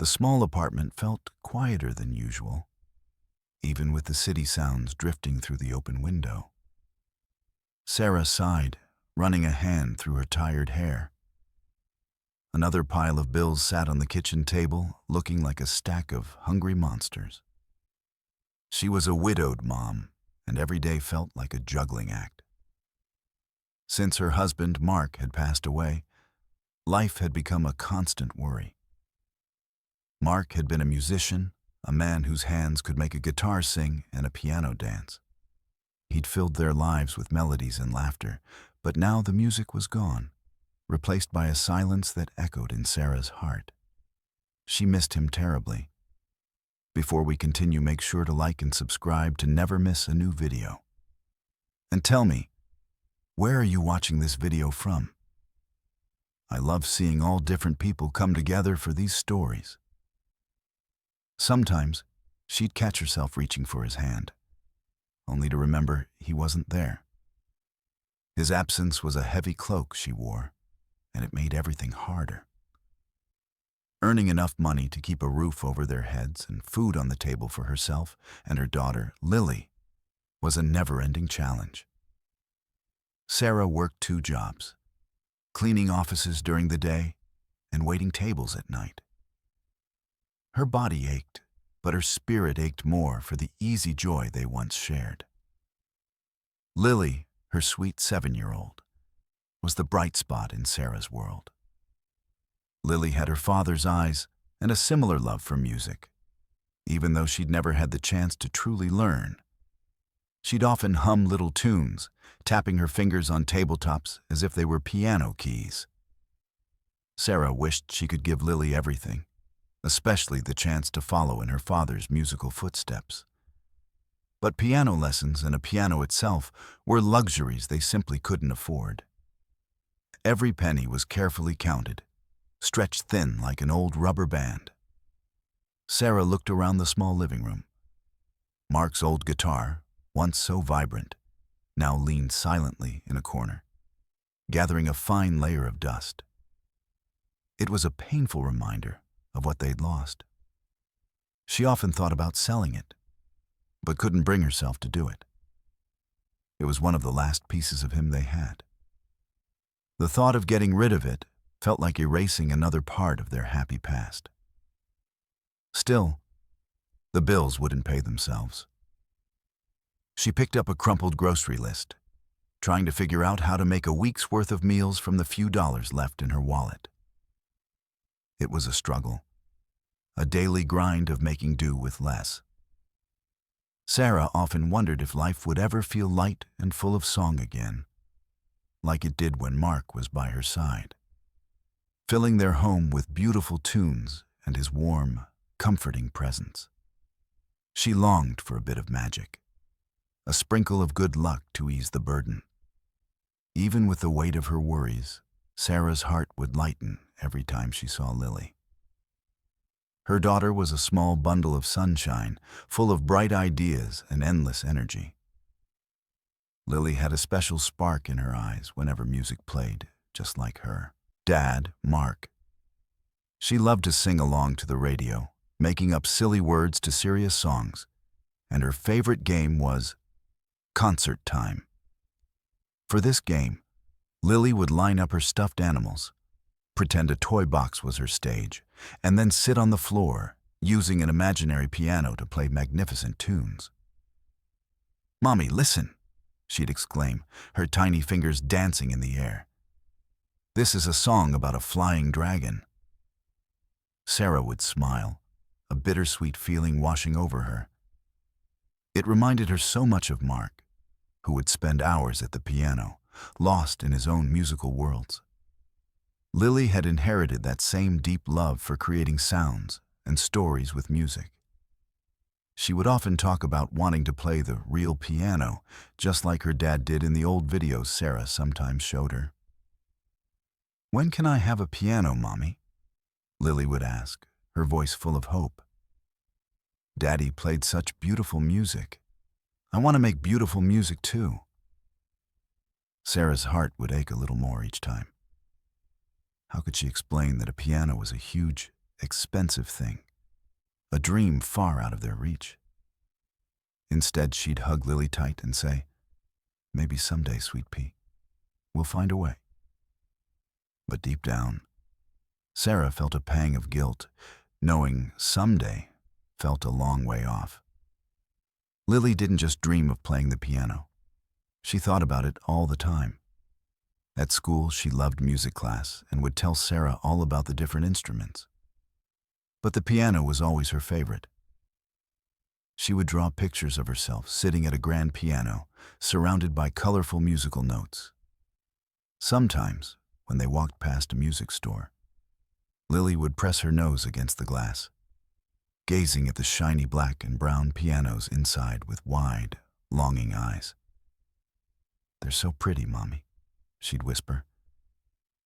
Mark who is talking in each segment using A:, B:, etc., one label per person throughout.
A: The small apartment felt quieter than usual, even with the city sounds drifting through the open window. Sarah sighed, running a hand through her tired hair. Another pile of bills sat on the kitchen table, looking like a stack of hungry monsters. She was a widowed mom, and every day felt like a juggling act. Since her husband, Mark, had passed away, life had become a constant worry. Mark had been a musician, a man whose hands could make a guitar sing and a piano dance. He'd filled their lives with melodies and laughter, but now the music was gone, replaced by a silence that echoed in Sarah's heart. She missed him terribly. Before we continue, make sure to like and subscribe to never miss a new video. And tell me, where are you watching this video from? I love seeing all different people come together for these stories. Sometimes, she'd catch herself reaching for his hand, only to remember he wasn't there. His absence was a heavy cloak she wore, and it made everything harder. Earning enough money to keep a roof over their heads and food on the table for herself and her daughter, Lily, was a never-ending challenge. Sarah worked 2 jobs, cleaning offices during the day and waiting tables at night. Her body ached, but her spirit ached more for the easy joy they once shared. Lily, her sweet 7-year-old, was the bright spot in Sarah's world. Lily had her father's eyes and a similar love for music. Even though she'd never had the chance to truly learn, she'd often hum little tunes, tapping her fingers on tabletops as if they were piano keys. Sarah wished she could give Lily everything, especially the chance to follow in her father's musical footsteps. But piano lessons and a piano itself were luxuries they simply couldn't afford. Every penny was carefully counted, stretched thin like an old rubber band. Sarah looked around the small living room. Mark's old guitar, once so vibrant, now leaned silently in a corner, gathering a fine layer of dust. It was a painful reminder of what they'd lost. She often thought about selling it, but couldn't bring herself to do it. It was one of the last pieces of him they had. The thought of getting rid of it felt like erasing another part of their happy past. Still, the bills wouldn't pay themselves. She picked up a crumpled grocery list, trying to figure out how to make a week's worth of meals from the few dollars left in her wallet. It was a struggle, a daily grind of making do with less. Sarah often wondered if life would ever feel light and full of song again, like it did when Mark was by her side, filling their home with beautiful tunes and his warm, comforting presence. She longed for a bit of magic, a sprinkle of good luck to ease the burden. Even with the weight of her worries, Sarah's heart would lighten every time she saw Lily. Her daughter was a small bundle of sunshine, full of bright ideas and endless energy. Lily had a special spark in her eyes whenever music played, just like her dad, Mark. She loved to sing along to the radio, making up silly words to serious songs, and her favorite game was concert time. For this game, Lily would line up her stuffed animals, pretend a toy box was her stage, and then sit on the floor, using an imaginary piano to play magnificent tunes. "Mommy, listen," she'd exclaim, her tiny fingers dancing in the air. "This is a song about a flying dragon." Sarah would smile, a bittersweet feeling washing over her. It reminded her so much of Mark, who would spend hours at the piano, lost in his own musical worlds. Lily had inherited that same deep love for creating sounds and stories with music. She would often talk about wanting to play the real piano, just like her dad did in the old videos Sarah sometimes showed her. "When can I have a piano, Mommy?" Lily would ask, her voice full of hope. "Daddy played such beautiful music. I want to make beautiful music too." Sarah's heart would ache a little more each time. How could she explain that a piano was a huge, expensive thing, a dream far out of their reach. Instead, she'd hug Lily tight and say, "Maybe someday, sweet pea, we'll find a way." But deep down, Sarah felt a pang of guilt, knowing someday felt a long way off. Lily didn't just dream of playing the piano. She thought about it all the time. At school, she loved music class and would tell Sarah all about the different instruments. But the piano was always her favorite. She would draw pictures of herself sitting at a grand piano, surrounded by colorful musical notes. Sometimes, when they walked past a music store, Lily would press her nose against the glass, gazing at the shiny black and brown pianos inside with wide, longing eyes. "They're so pretty, Mommy," she'd whisper,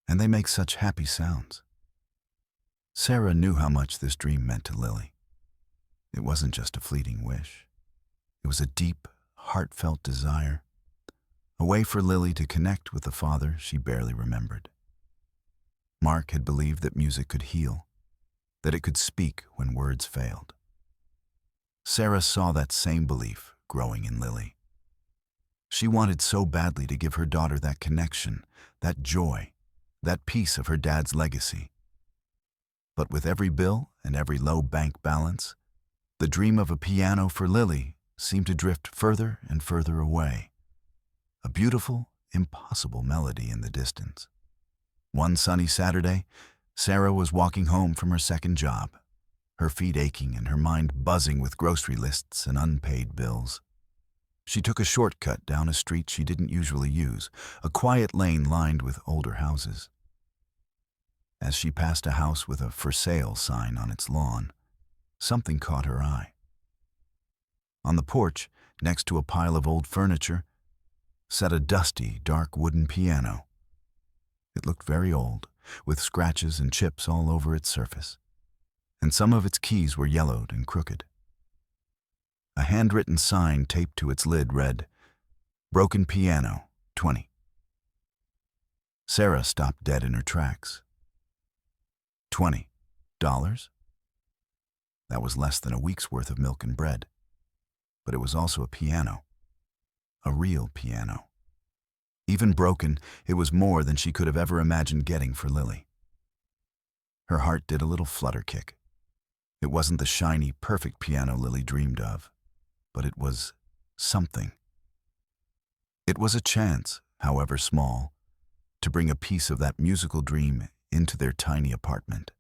A: "and they make such happy sounds." Sarah knew how much this dream meant to Lily. It wasn't just a fleeting wish. It was a deep, heartfelt desire, a way for Lily to connect with the father she barely remembered. Mark had believed that music could heal, that it could speak when words failed. Sarah saw that same belief growing in Lily. She wanted so badly to give her daughter that connection, that joy, that piece of her dad's legacy. But with every bill and every low bank balance, the dream of a piano for Lily seemed to drift further and further away, a beautiful, impossible melody in the distance. One sunny Saturday, Sarah was walking home from her second job, her feet aching and her mind buzzing with grocery lists and unpaid bills. She took a shortcut down a street she didn't usually use, a quiet lane lined with older houses. As she passed a house with a "for sale" sign on its lawn, something caught her eye. On the porch, next to a pile of old furniture, sat a dusty, dark wooden piano. It looked very old, with scratches and chips all over its surface, and some of its keys were yellowed and crooked. A handwritten sign taped to its lid read, "Broken Piano, 20. Sarah stopped dead in her tracks. $20? That was less than a week's worth of milk and bread. But it was also a piano. A real piano. Even broken, it was more than she could have ever imagined getting for Lily. Her heart did a little flutter kick. It wasn't the shiny, perfect piano Lily dreamed of, but it was something. It was a chance, however small, to bring a piece of that musical dream into their tiny apartment.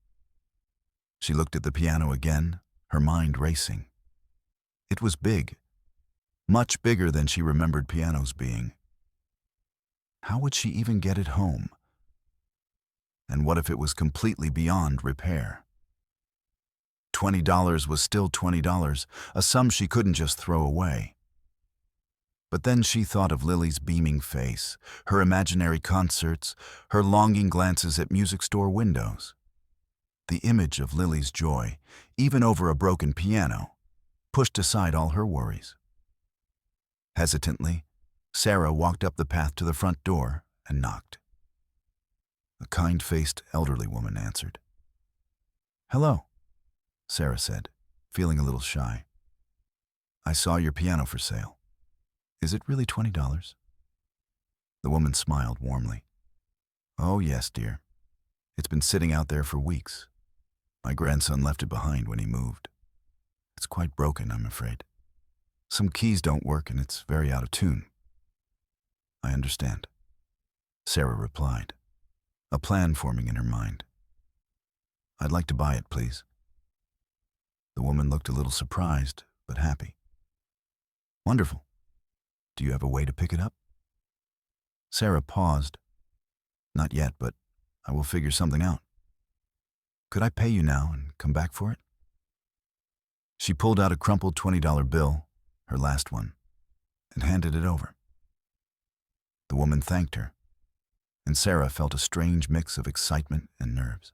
A: She looked at the piano again, her mind racing. It was big, much bigger than she remembered pianos being. How would she even get it home? And what if it was completely beyond repair? $20 was still $20, a sum she couldn't just throw away. But then she thought of Lily's beaming face, her imaginary concerts, her longing glances at music store windows. The image of Lily's joy, even over a broken piano, pushed aside all her worries. Hesitantly, Sarah walked up the path to the front door and knocked. A kind-faced elderly woman answered. "Hello," Sarah said, feeling a little shy. "I saw your piano for sale. Is it really $20? The woman smiled warmly. "Oh, yes, dear. It's been sitting out there for weeks. My grandson left it behind when he moved. It's quite broken, I'm afraid. Some keys don't work and it's very out of tune." "I understand," Sarah replied, a plan forming in her mind. "I'd like to buy it, please." The woman looked a little surprised, but happy. "Wonderful. Do you have a way to pick it up?" Sarah paused. "Not yet, but I will figure something out. Could I pay you now and come back for it?" She pulled out a crumpled $20 bill, her last one, and handed it over. The woman thanked her, and Sarah felt a strange mix of excitement and nerves.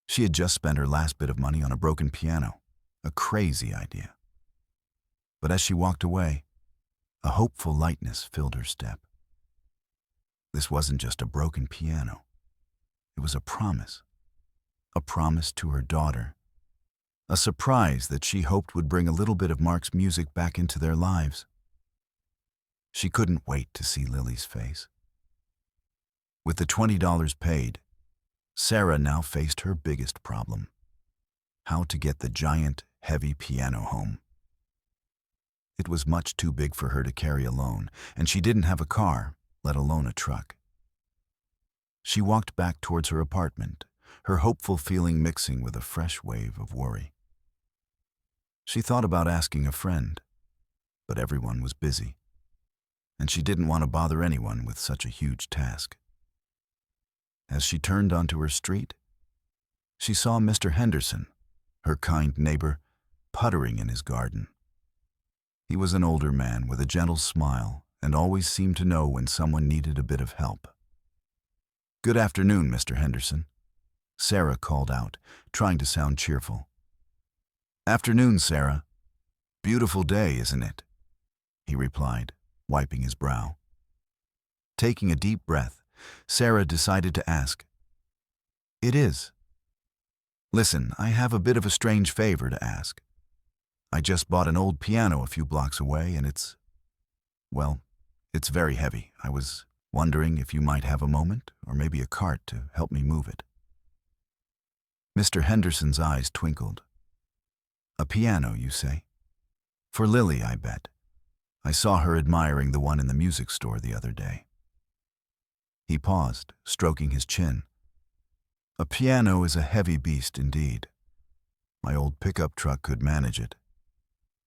A: She had just spent her last bit of money on a broken piano, a crazy idea. But as she walked away, a hopeful lightness filled her step. This wasn't just a broken piano. It was a promise. a promise to her daughter, a surprise that she hoped would bring a little bit of Mark's music back into their lives. She couldn't wait to see Lily's face. With the $20 paid, Sarah now faced her biggest problem: how to get the giant, heavy piano home. It was much too big for her to carry alone, and she didn't have a car, let alone a truck. She walked back towards her apartment, her hopeful feeling mixing with a fresh wave of worry. She thought about asking a friend, but everyone was busy, and she didn't want to bother anyone with such a huge task. As she turned onto her street, she saw Mr. Henderson, her kind neighbor, puttering in his garden. He was an older man with a gentle smile and always seemed to know when someone needed a bit of help. "Good afternoon, Mr. Henderson," Sarah called out, trying to sound cheerful. "Afternoon, Sarah. Beautiful day, isn't it?" he replied, wiping his brow. Taking a deep breath, Sarah decided to ask, "It is. Listen, I have a bit of a strange favor to ask. I just bought an old piano a few blocks away and it's very heavy. I was wondering if you might have a moment or maybe a cart to help me move it." Mr. Henderson's eyes twinkled. "A piano, you say? For Lily, I bet. I saw her admiring the one in the music store the other day." He paused, stroking his chin. "A piano is a heavy beast indeed. My old pickup truck could manage it,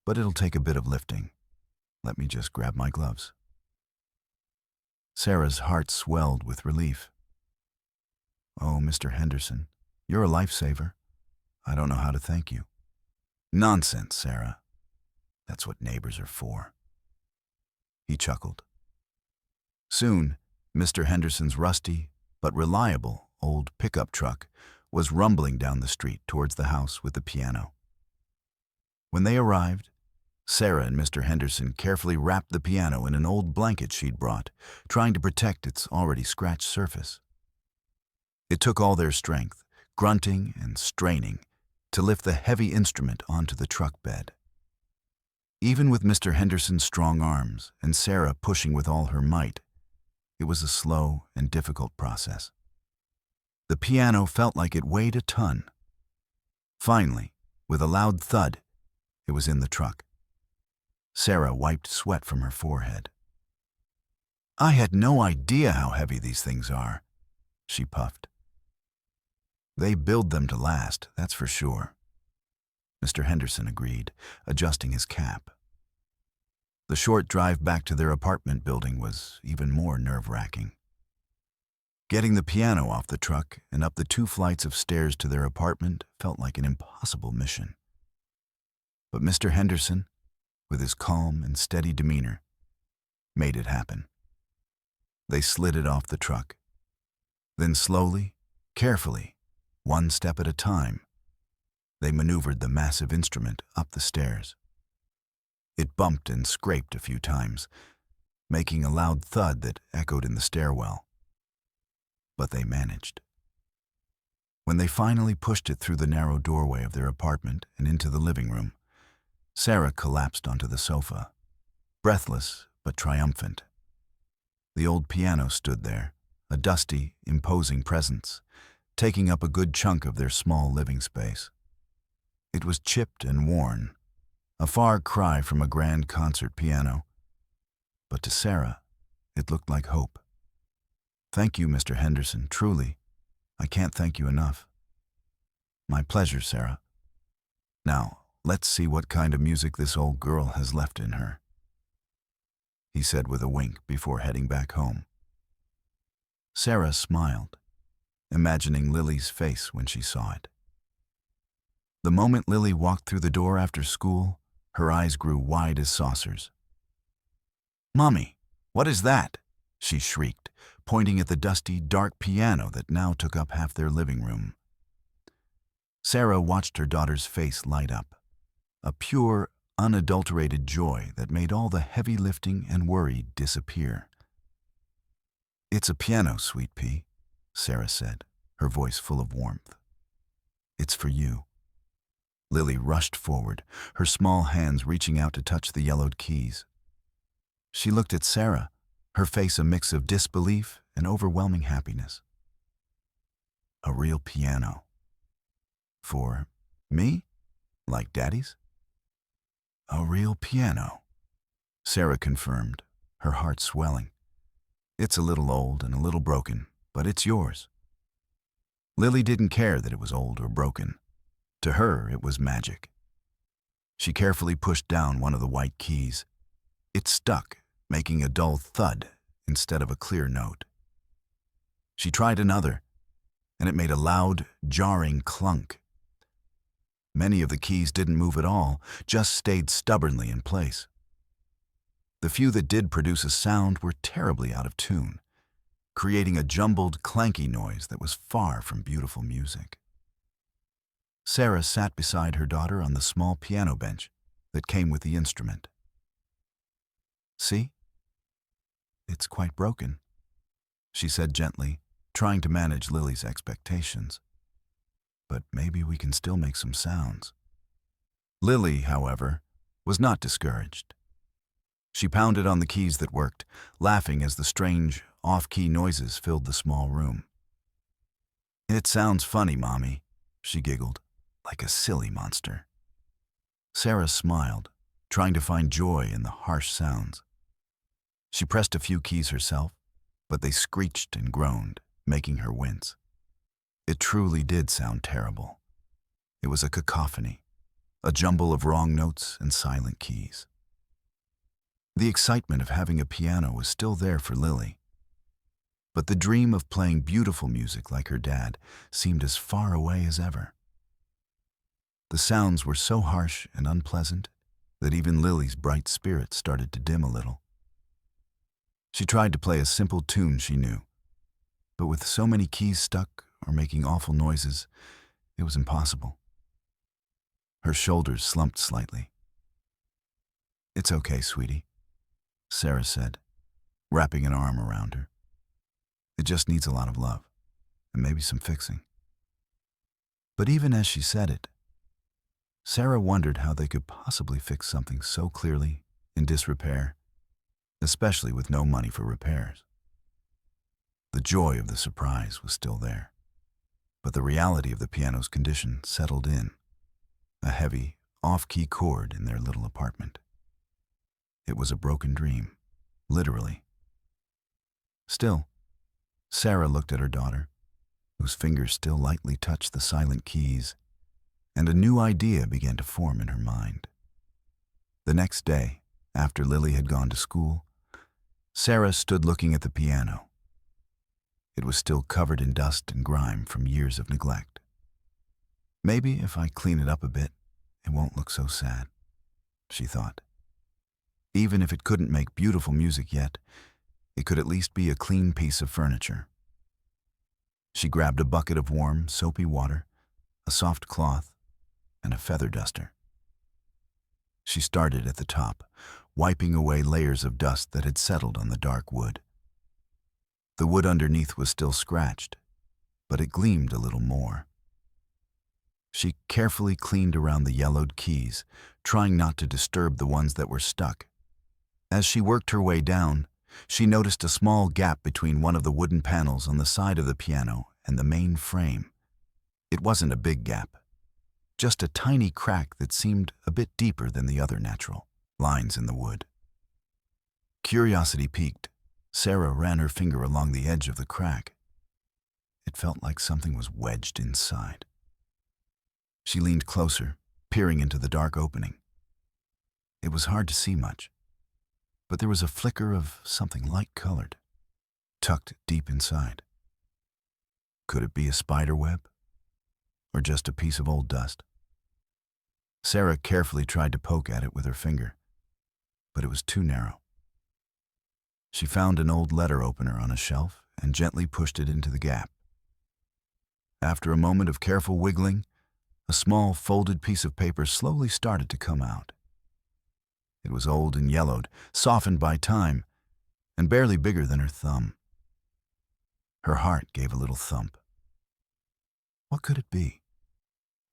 A: but it'll take a bit of lifting. Let me just grab my gloves." Sarah's heart swelled with relief. "Oh, Mr. Henderson, you're a lifesaver. I don't know how to thank you." "Nonsense, Sarah. That's what neighbors are for." He chuckled. Soon, Mr. Henderson's rusty but reliable old pickup truck was rumbling down the street towards the house with the piano. When they arrived, Sarah and Mr. Henderson carefully wrapped the piano in an old blanket she'd brought, trying to protect its already scratched surface. It took all their strength, grunting and straining, to lift the heavy instrument onto the truck bed. Even with Mr. Henderson's strong arms and Sarah pushing with all her might, it was a slow and difficult process. The piano felt like it weighed a ton. Finally, with a loud thud, it was in the truck. Sarah wiped sweat from her forehead. "I had no idea how heavy these things are," she puffed. "They build them to last, that's for sure," Mr. Henderson agreed, adjusting his cap. The short drive back to their apartment building was even more nerve-wracking. Getting the piano off the truck and up the 2 flights of stairs to their apartment felt like an impossible mission. But Mr. Henderson, with his calm and steady demeanor, made it happen. They slid it off the truck. Then slowly, carefully, one step at a time, they maneuvered the massive instrument up the stairs. It bumped and scraped a few times, making a loud thud that echoed in the stairwell. But they managed. When they finally pushed it through the narrow doorway of their apartment and into the living room, Sarah collapsed onto the sofa, breathless but triumphant. The old piano stood there, a dusty, imposing presence, taking up a good chunk of their small living space. It was chipped and worn, a far cry from a grand concert piano. But to Sarah, it looked like hope. "Thank you, Mr. Henderson, truly. I can't thank you enough." "My pleasure, Sarah. Now, let's see what kind of music this old girl has left in her," he said with a wink before heading back home. Sarah smiled, imagining Lily's face when she saw it. The moment Lily walked through the door after school, her eyes grew wide as saucers. "Mommy, what is that?" she shrieked, pointing at the dusty, dark piano that now took up half their living room. Sarah watched her daughter's face light up, a pure, unadulterated joy that made all the heavy lifting and worry disappear. "It's a piano, Sweet Pea," Sarah said, her voice full of warmth. It's for you." Lily rushed forward, her small hands reaching out to touch the yellowed keys. She looked at Sarah, her face a mix of disbelief and overwhelming happiness. A real piano. For me? Like Daddy's? A real piano, Sarah confirmed, her heart swelling. It's a little old and a little broken, but it's yours. Lily didn't care that it was old or broken. To her, it was magic. She carefully pushed down one of the white keys. It stuck, making a dull thud instead of a clear note. She tried another, and it made a loud, jarring clunk. Many of the keys didn't move at all, just stayed stubbornly in place. The few that did produce a sound were terribly out of tune, creating a jumbled, clanky noise that was far from beautiful music. Sarah sat beside her daughter on the small piano bench that came with the instrument. "See? It's quite broken," she said gently, trying to manage Lily's expectations. "But maybe we can still make some sounds." Lily, however, was not discouraged. She pounded on the keys that worked, laughing as the strange, off-key noises filled the small room. "It sounds funny, Mommy," she giggled, like a silly monster. Sarah smiled, trying to find joy in the harsh sounds. She pressed a few keys herself, but they screeched and groaned, making her wince. It truly did sound terrible. It was a cacophony, a jumble of wrong notes and silent keys. The excitement of having a piano was still there for Lily, but the dream of playing beautiful music like her dad seemed as far away as ever. The sounds were so harsh and unpleasant that even Lily's bright spirit started to dim a little. She tried to play a simple tune she knew, but with so many keys stuck or making awful noises, it was impossible. Her shoulders slumped slightly. "It's okay, sweetie," Sarah said, wrapping an arm around her. "It just needs a lot of love, and maybe some fixing." But even as she said it, Sarah wondered how they could possibly fix something so clearly in disrepair, especially with no money for repairs. The joy of the surprise was still there, but the reality of the piano's condition settled in, a heavy, off-key chord in their little apartment. It was a broken dream, literally. Still, Sarah looked at her daughter, whose fingers still lightly touched the silent keys, and a new idea began to form in her mind. The next day, after Lily had gone to school, Sarah stood looking at the piano. It was still covered in dust and grime from years of neglect. "Maybe if I clean it up a bit, it won't look so sad," she thought. Even if it couldn't make beautiful music yet, it could at least be a clean piece of furniture. She grabbed a bucket of warm, soapy water, a soft cloth, and a feather duster. She started at the top, wiping away layers of dust that had settled on the dark wood. The wood underneath was still scratched, but it gleamed a little more. She carefully cleaned around the yellowed keys, trying not to disturb the ones that were stuck. As she worked her way down, she noticed a small gap between one of the wooden panels on the side of the piano and the main frame. It wasn't a big gap, just a tiny crack that seemed a bit deeper than the other natural lines in the wood. Curiosity piqued, Sarah ran her finger along the edge of the crack. It felt like something was wedged inside. She leaned closer, peering into the dark opening. It was hard to see much, but there was a flicker of something light-colored, tucked deep inside. Could it be a spider web? Or just a piece of old dust? Sarah carefully tried to poke at it with her finger, but it was too narrow. She found an old letter opener on a shelf and gently pushed it into the gap. After a moment of careful wiggling, a small folded piece of paper slowly started to come out. It was old and yellowed, softened by time, and barely bigger than her thumb. Her heart gave a little thump. What could it be?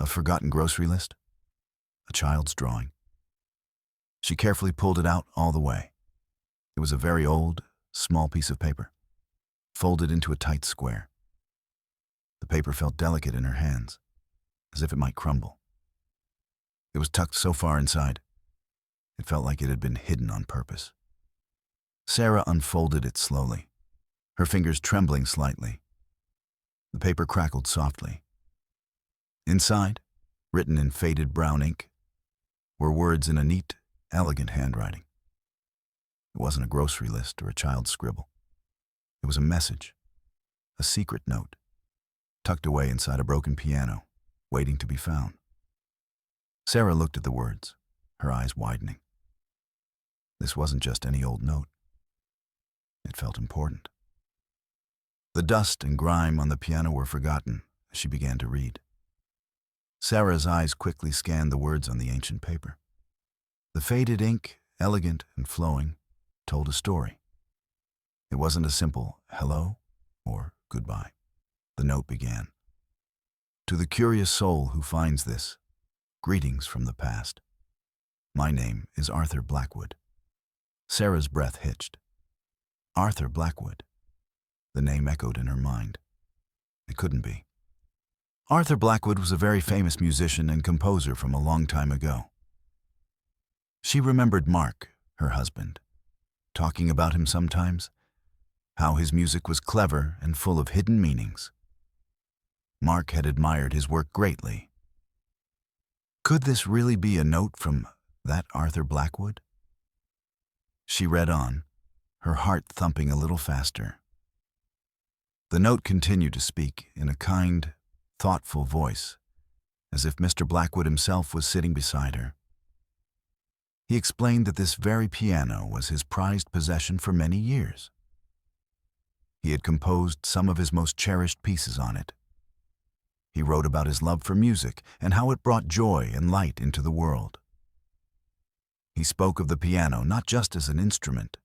A: A forgotten grocery list? A child's drawing. She carefully pulled it out all the way. It was a very old, small piece of paper, folded into a tight square. The paper felt delicate in her hands, as if it might crumble. It was tucked so far inside, it felt like it had been hidden on purpose. Sarah unfolded it slowly, her fingers trembling slightly. The paper crackled softly. Inside, written in faded brown ink, were words in a neat, elegant handwriting. It wasn't a grocery list or a child's scribble. It was a message, a secret note, tucked away inside a broken piano, waiting to be found. Sarah looked at the words, her eyes widening. This wasn't just any old note. It felt important. The dust and grime on the piano were forgotten as she began to read. Sarah's eyes quickly scanned the words on the ancient paper. The faded ink, elegant and flowing, told a story. It wasn't a simple hello or goodbye. The note began. To the curious soul who finds this, greetings from the past. My name is Arthur Blackwood. Sarah's breath hitched. Arthur Blackwood. The name echoed in her mind. It couldn't be. Arthur Blackwood was a very famous musician and composer from a long time ago. She remembered Mark, her husband, talking about him sometimes, how his music was clever and full of hidden meanings. Mark had admired his work greatly. Could this really be a note from that Arthur Blackwood? She read on, her heart thumping a little faster. The note continued to speak in a kind, thoughtful voice, as if Mr. Blackwood himself was sitting beside her. He explained that this very piano was his prized possession for many years. He had composed some of his most cherished pieces on it. He wrote about his love for music and how it brought joy and light into the world. He spoke of the piano not just as an instrument,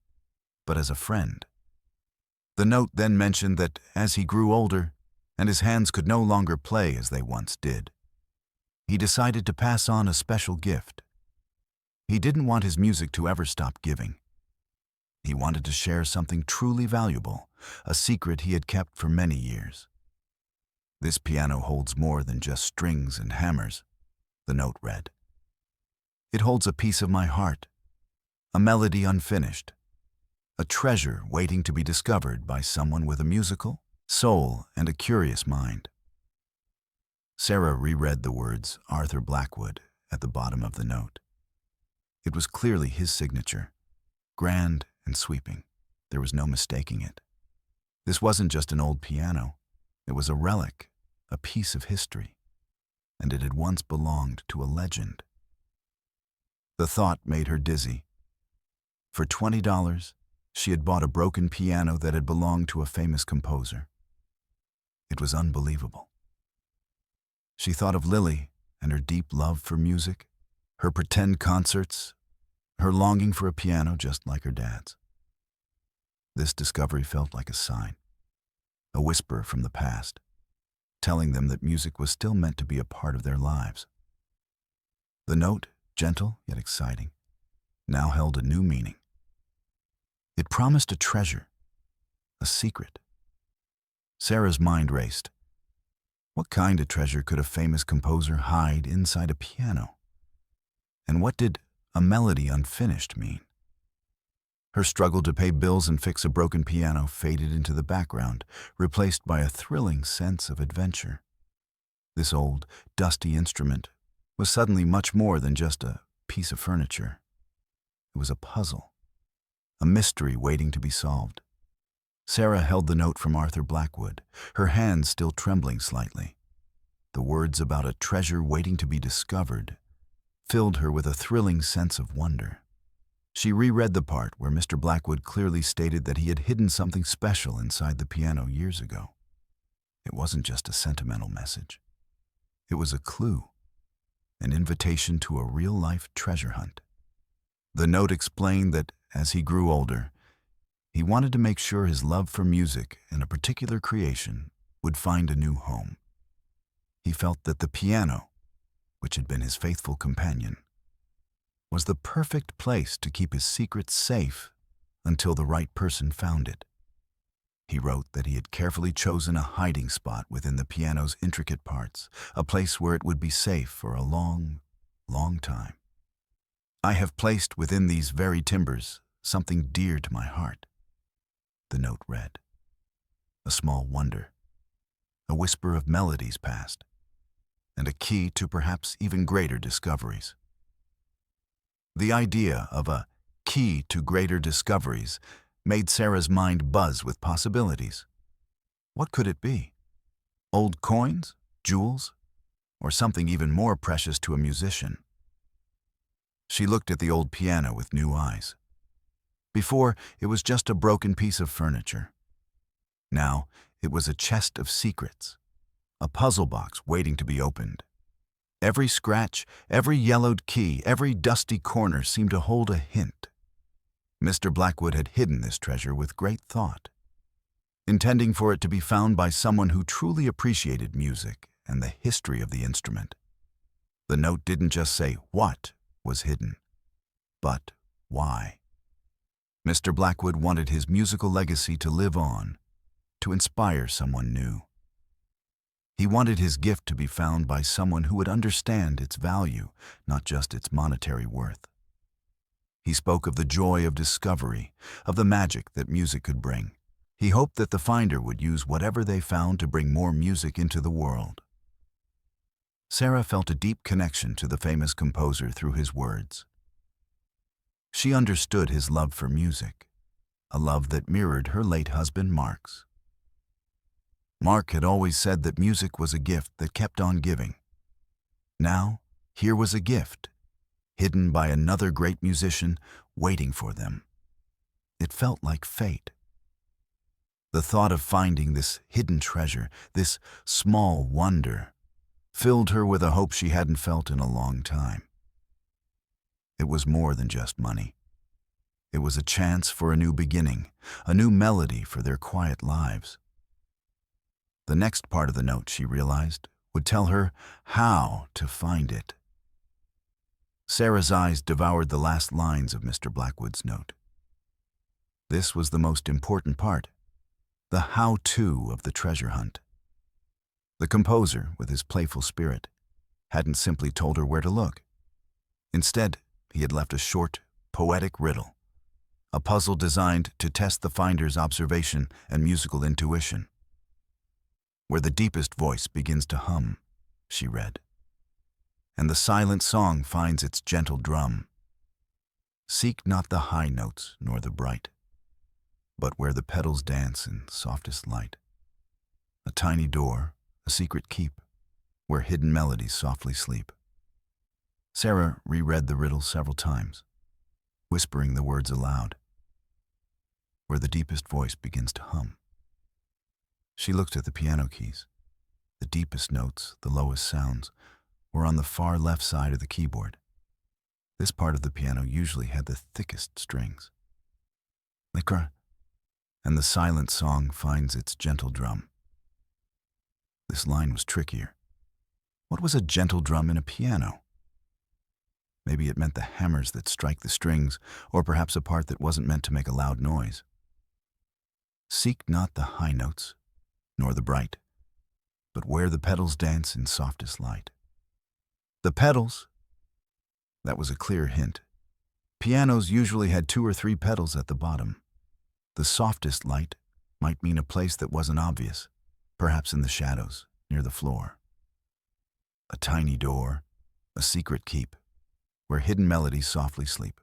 A: but as a friend. The note then mentioned that as he grew older and his hands could no longer play as they once did, he decided to pass on a special gift. He didn't want his music to ever stop giving. He wanted to share something truly valuable, a secret he had kept for many years. This piano holds more than just strings and hammers, the note read. It holds a piece of my heart, a melody unfinished, a treasure waiting to be discovered by someone with a musical soul and a curious mind. Sarah reread the words Arthur Blackwood at the bottom of the note. It was clearly his signature, grand and sweeping. There was no mistaking it. This wasn't just an old piano. It was a relic, a piece of history, and it had once belonged to a legend. The thought made her dizzy. For $20, she had bought a broken piano that had belonged to a famous composer. It was unbelievable. She thought of Lily and her deep love for music, her pretend concerts, her longing for a piano just like her dad's. This discovery felt like a sign, a whisper from the past, telling them that music was still meant to be a part of their lives. The note, gentle yet exciting, now held a new meaning. It promised a treasure, a secret. Sarah's mind raced. What kind of treasure could a famous composer hide inside a piano? And what did a melody unfinished mean? Her struggle to pay bills and fix a broken piano faded into the background, replaced by a thrilling sense of adventure. This old, dusty instrument was suddenly much more than just a piece of furniture. It was a puzzle, a mystery waiting to be solved. Sarah held the note from Arthur Blackwood, her hands still trembling slightly. The words about a treasure waiting to be discovered filled her with a thrilling sense of wonder. She reread the part where Mr. Blackwood clearly stated that he had hidden something special inside the piano years ago. It wasn't just a sentimental message. It was a clue, an invitation to a real-life treasure hunt. The note explained that as he grew older, he wanted to make sure his love for music and a particular creation would find a new home. He felt that the piano which had been his faithful companion, was the perfect place to keep his secret safe until the right person found it. He wrote that he had carefully chosen a hiding spot within the piano's intricate parts, a place where it would be safe for a long, long time. "I have placed within these very timbers something dear to my heart," the note read. A small wonder, a whisper of melodies past, and a key to perhaps even greater discoveries. The idea of a key to greater discoveries made Sarah's mind buzz with possibilities. What could it be? Old coins, jewels, or something even more precious to a musician? She looked at the old piano with new eyes. Before, it was just a broken piece of furniture. Now, it was a chest of secrets, a puzzle box waiting to be opened. Every scratch, every yellowed key, every dusty corner seemed to hold a hint. Mr. Blackwood had hidden this treasure with great thought, intending for it to be found by someone who truly appreciated music and the history of the instrument. The note didn't just say what was hidden, but why. Mr. Blackwood wanted his musical legacy to live on, to inspire someone new. He wanted his gift to be found by someone who would understand its value, not just its monetary worth. He spoke of the joy of discovery, of the magic that music could bring. He hoped that the finder would use whatever they found to bring more music into the world. Sarah felt a deep connection to the famous composer through his words. She understood his love for music, a love that mirrored her late husband Mark's. Mark had always said that music was a gift that kept on giving. Now, here was a gift, hidden by another great musician, waiting for them. It felt like fate. The thought of finding this hidden treasure, this small wonder, filled her with a hope she hadn't felt in a long time. It was more than just money. It was a chance for a new beginning, a new melody for their quiet lives. The next part of the note, she realized, would tell her how to find it. Sarah's eyes devoured the last lines of Mr. Blackwood's note. This was the most important part, the how-to of the treasure hunt. The composer, with his playful spirit, hadn't simply told her where to look. Instead, he had left a short, poetic riddle, a puzzle designed to test the finder's observation and musical intuition. "Where the deepest voice begins to hum," she read, "and the silent song finds its gentle drum. Seek not the high notes nor the bright, but where the petals dance in softest light. A tiny door, a secret keep, where hidden melodies softly sleep." Sarah reread the riddle several times, whispering the words aloud. "Where the deepest voice begins to hum." She looked at the piano keys. The deepest notes, the lowest sounds, were on the far left side of the keyboard. This part of the piano usually had the thickest strings. "Likra, and the silent song finds its gentle drum." This line was trickier. What was a gentle drum in a piano? Maybe it meant the hammers that strike the strings, or perhaps a part that wasn't meant to make a loud noise. "Seek not the high notes, nor the bright, but where the petals dance in softest light." The petals? That was a clear hint. Pianos usually had 2 or 3 petals at the bottom. The softest light might mean a place that wasn't obvious, perhaps in the shadows, near the floor. A tiny door, a secret keep, where hidden melodies softly sleep.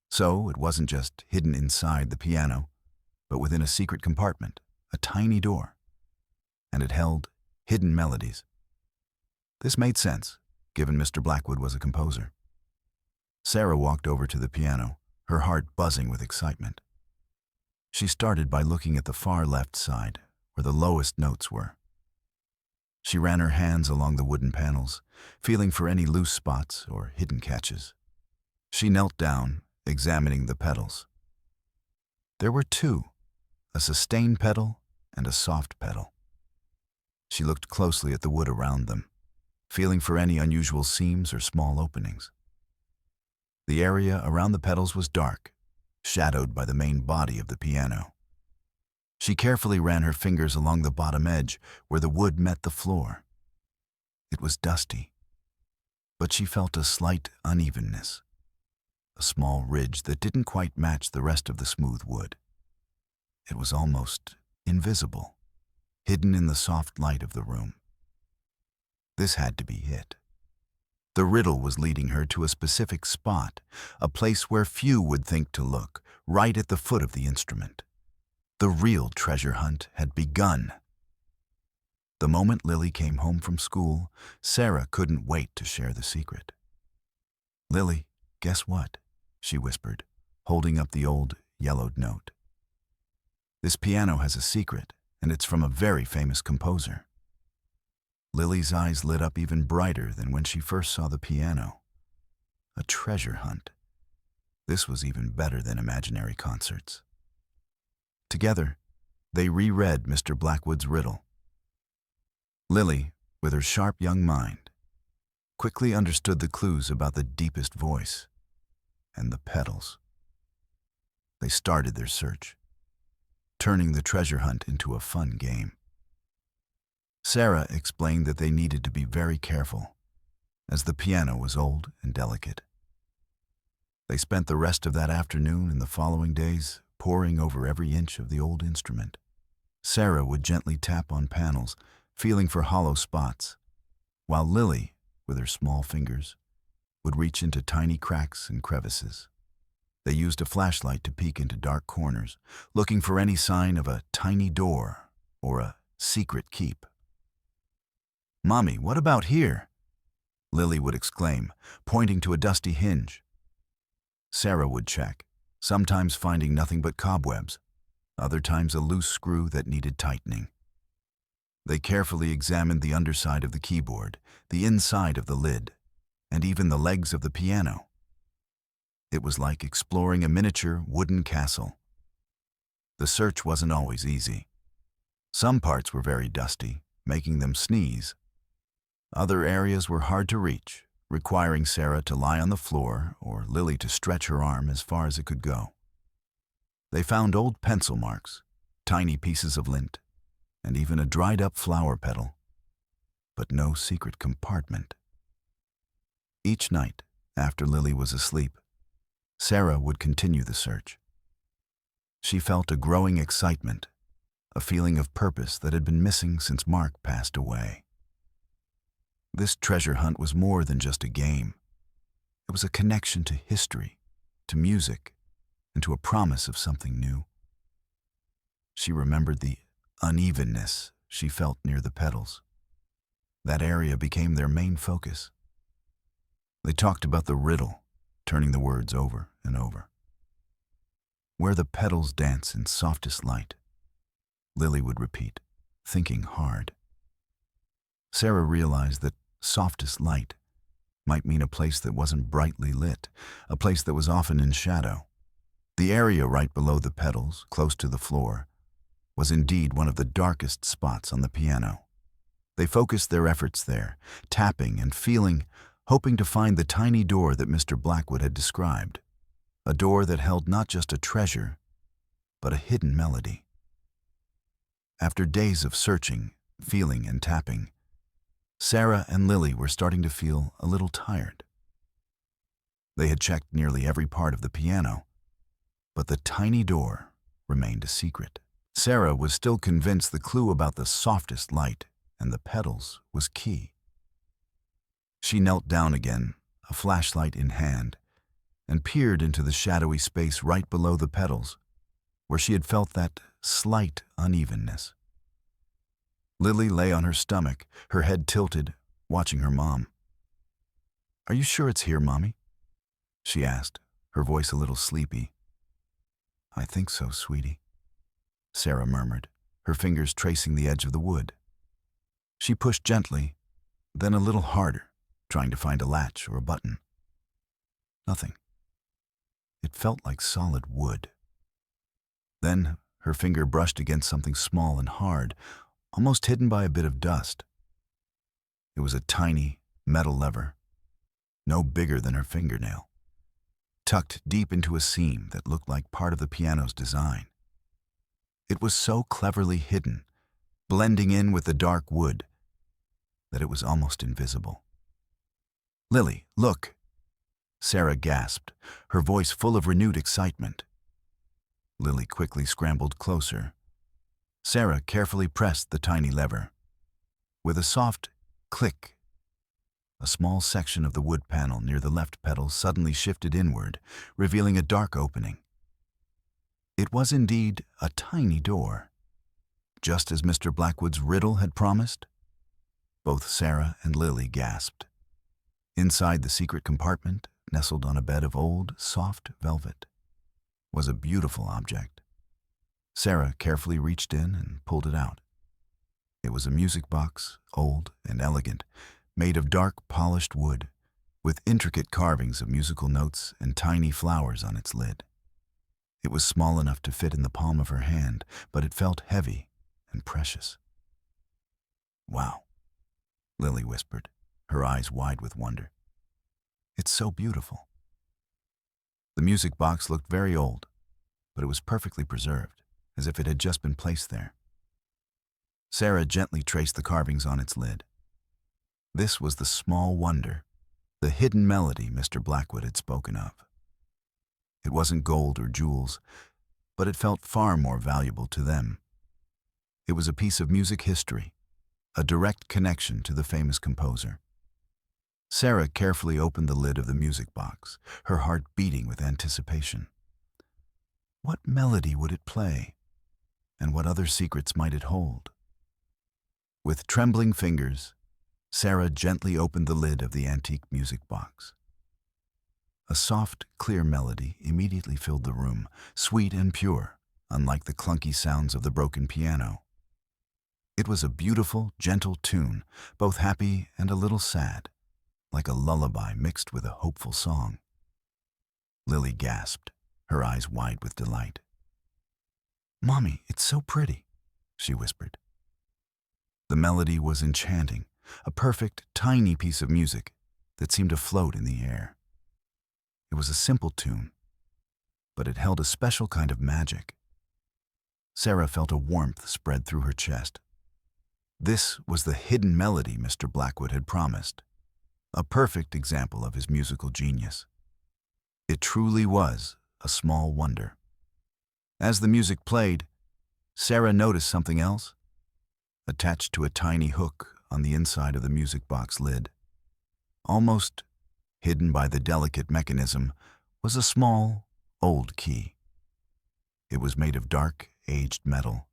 A: So it wasn't just hidden inside the piano, but within a secret compartment, a tiny door, and it held hidden melodies. This made sense, given Mr. Blackwood was a composer. Sarah walked over to the piano, her heart buzzing with excitement. She started by looking at the far left side, where the lowest notes were. She ran her hands along the wooden panels, feeling for any loose spots or hidden catches. She knelt down, examining the pedals. There were 2, a sustain pedal and a soft pedal. She looked closely at the wood around them. feeling for any unusual seams or small openings. The area around the pedals was dark, shadowed by the main body of the piano. She carefully ran her fingers along the bottom edge where the wood met the floor. It was dusty, but she felt a slight unevenness, a small ridge that didn't quite match the rest of the smooth wood. It was almost invisible, hidden in the soft light of the room. This had to be it. The riddle was leading her to a specific spot, a place where few would think to look, right at the foot of the instrument. The real treasure hunt had begun. The moment Lily came home from school, Sarah couldn't wait to share the secret. "Lily, guess what?" she whispered, holding up the old, yellowed note. "This piano has a secret, and it's from a very famous composer." Lily's eyes lit up even brighter than when she first saw the piano. A treasure hunt. This was even better than imaginary concerts. Together, they reread Mr. Blackwood's riddle. Lily, with her sharp young mind, quickly understood the clues about the deepest voice and the pedals. They started their search, turning the treasure hunt into a fun game. Sarah explained that they needed to be very careful, as the piano was old and delicate. They spent the rest of that afternoon and the following days poring over every inch of the old instrument. Sarah would gently tap on panels, feeling for hollow spots, while Lily, with her small fingers, would reach into tiny cracks and crevices. They used a flashlight to peek into dark corners, looking for any sign of a tiny door or a secret keep. "Mommy, what about here?" Lily would exclaim, pointing to a dusty hinge. Sarah would check, sometimes finding nothing but cobwebs, other times a loose screw that needed tightening. They carefully examined the underside of the keyboard, the inside of the lid, and even the legs of the piano. It was like exploring a miniature wooden castle. The search wasn't always easy. Some parts were very dusty, making them sneeze. Other areas were hard to reach, requiring Sarah to lie on the floor or Lily to stretch her arm as far as it could go. They found old pencil marks, tiny pieces of lint, and even a dried-up flower petal, but no secret compartment. Each night, after Lily was asleep, Sarah would continue the search. She felt a growing excitement, a feeling of purpose that had been missing since Mark passed away. This treasure hunt was more than just a game. It was a connection to history, to music, and to a promise of something new. She remembered the unevenness she felt near the pedals. That area became their main focus. They talked about the riddle, turning the words over and over. "Where the pedals dance in softest light," Lily would repeat, thinking hard. Sarah realized that softest light might mean a place that wasn't brightly lit, a place that was often in shadow. The area right below the pedals, close to the floor, was indeed one of the darkest spots on the piano. They focused their efforts there, tapping and feeling, hoping to find the tiny door that Mr. Blackwood had described, a door that held not just a treasure, but a hidden melody. After days of searching, feeling, and tapping, Sarah and Lily were starting to feel a little tired. They had checked nearly every part of the piano, but the tiny door remained a secret. Sarah was still convinced the clue about the softest light and the pedals was key. She knelt down again, a flashlight in hand, and peered into the shadowy space right below the pedals, where she had felt that slight unevenness. Lily lay on her stomach, her head tilted, watching her mom. "Are you sure it's here, Mommy?" she asked, her voice a little sleepy. "I think so, sweetie," Sarah murmured, her fingers tracing the edge of the wood. She pushed gently, then a little harder, trying to find a latch or a button. Nothing. It felt like solid wood. Then her finger brushed against something small and hard, almost hidden by a bit of dust. It was a tiny, metal lever, no bigger than her fingernail, tucked deep into a seam that looked like part of the piano's design. It was so cleverly hidden, blending in with the dark wood, that it was almost invisible. "Lily, look!" Sarah gasped, her voice full of renewed excitement. Lily quickly scrambled closer. Sarah carefully pressed the tiny lever. With a soft click, a small section of the wood panel near the left pedal suddenly shifted inward, revealing a dark opening. It was indeed a tiny door, just as Mr. Blackwood's riddle had promised. Both Sarah and Lily gasped. Inside the secret compartment, nestled on a bed of old, soft velvet, was a beautiful object. Sarah carefully reached in and pulled it out. It was a music box, old and elegant, made of dark, polished wood, with intricate carvings of musical notes and tiny flowers on its lid. It was small enough to fit in the palm of her hand, but it felt heavy and precious. "Wow," Lily whispered, her eyes wide with wonder. "It's so beautiful." The music box looked very old, but it was perfectly preserved, as if it had just been placed there. Sarah gently traced the carvings on its lid. This was the small wonder, the hidden melody Mr. Blackwood had spoken of. It wasn't gold or jewels, but it felt far more valuable to them. It was a piece of music history, a direct connection to the famous composer. Sarah carefully opened the lid of the music box, her heart beating with anticipation. What melody would it play, and what other secrets might it hold? With trembling fingers, Sarah gently opened the lid of the antique music box. A soft, clear melody immediately filled the room, sweet and pure, unlike the clunky sounds of the broken piano. It was a beautiful, gentle tune, both happy and a little sad, like a lullaby mixed with a hopeful song. Lily gasped, her eyes wide with delight. "Mommy, it's so pretty," she whispered. The melody was enchanting, a perfect, tiny piece of music that seemed to float in the air. It was a simple tune, but it held a special kind of magic. Sarah felt a warmth spread through her chest. This was the hidden melody Mr. Blackwood had promised, a perfect example of his musical genius. It truly was a small wonder. As the music played, Sarah noticed something else. Attached to a tiny hook on the inside of the music box lid, almost hidden by the delicate mechanism, was a small, old key. It was made of dark, aged metal,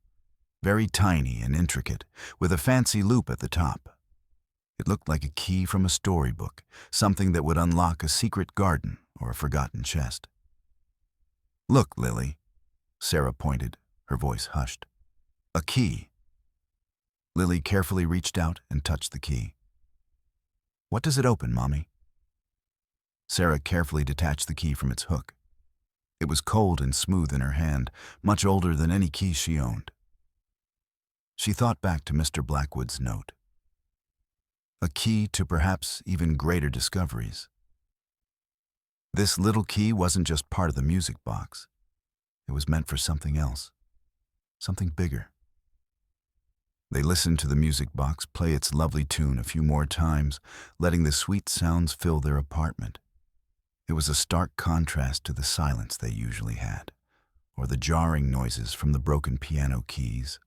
A: very tiny and intricate, with a fancy loop at the top. It looked like a key from a storybook, something that would unlock a secret garden or a forgotten chest. "Look, Lily," Sarah pointed, her voice hushed. "A key." Lily carefully reached out and touched the key. "What does it open, Mommy?" Sarah carefully detached the key from its hook. It was cold and smooth in her hand, much older than any key she owned. She thought back to Mr. Blackwood's note. A key to perhaps even greater discoveries. This little key wasn't just part of the music box. It was meant for something else, something bigger. They listened to the music box play its lovely tune a few more times, letting the sweet sounds fill their apartment. It was a stark contrast to the silence they usually had, or the jarring noises from the broken piano keys.